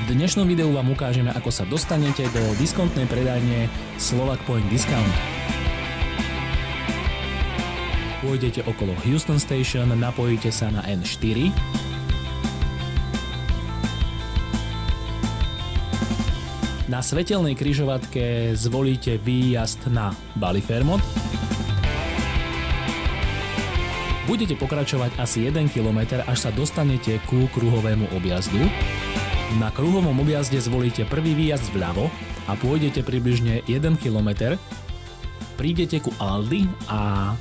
dnešnom videu vám ukážeme, ako sa dostanete do diskontnej predajne Slovak Point Discount. Pôjdete okolo Houston Station, napojíte sa na N4. Na svetelnej križovatke zvolíte výjazd na Bally Fairmont. Budete pokračovať asi 1 km, až sa dostanete ku kruhovému objazdu. Na kruhovom objazde zvolíte prvý výjazd vľavo a pôjdete približne 1 km. Prídete ku Aldi a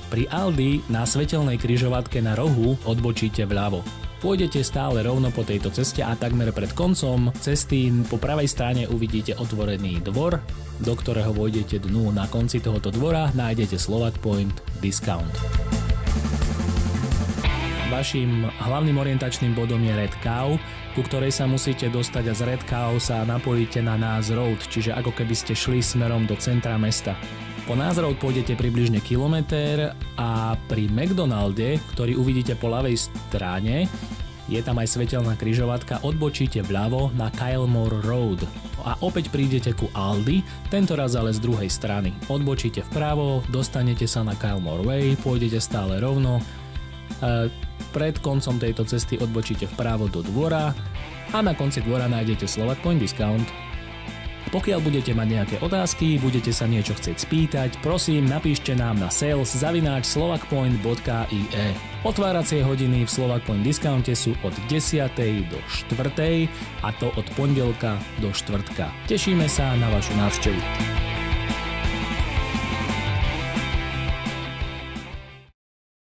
pri Aldi na svetelnej križovatke na rohu odbočíte vľavo. Pôjdete stále rovno po tejto ceste a takmer pred koncom cesty po pravej strane uvidíte otvorený dvor, do ktorého vojdete dnu. Na konci tohoto dvora nájdete Slovak Point Discount. Vaším hlavným orientačným bodom je Red Cow, ku ktorej sa musíte dostať a z Red Cow sa napojíte na Naas Road, čiže ako keby ste šli smerom do centra mesta. Po Naas Road pôjdete približne kilometer a pri McDonalde, ktorý uvidíte po ľavej strane, je tam aj svetelná križovatka, odbočíte vľavo na Kylemore Road a opäť prídete ku Aldi, tentoraz ale z druhej strany. Odbočíte vpravo, dostanete sa na Kylemore Way, pôjdete stále rovno. Pred koncom tejto cesty odbočíte vpravo do dvora a na konci dvora nájdete Slovak Point Discount. Pokiaľ budete mať nejaké otázky, budete sa niečo chcieť spýtať, prosím napíšte nám na sales@slovakpoint.ie. Otváracie hodiny v Slovak Point Discounte sú od 10. do 4. a to od pondelka do štvrtka. Tešíme sa na vašu návštevu.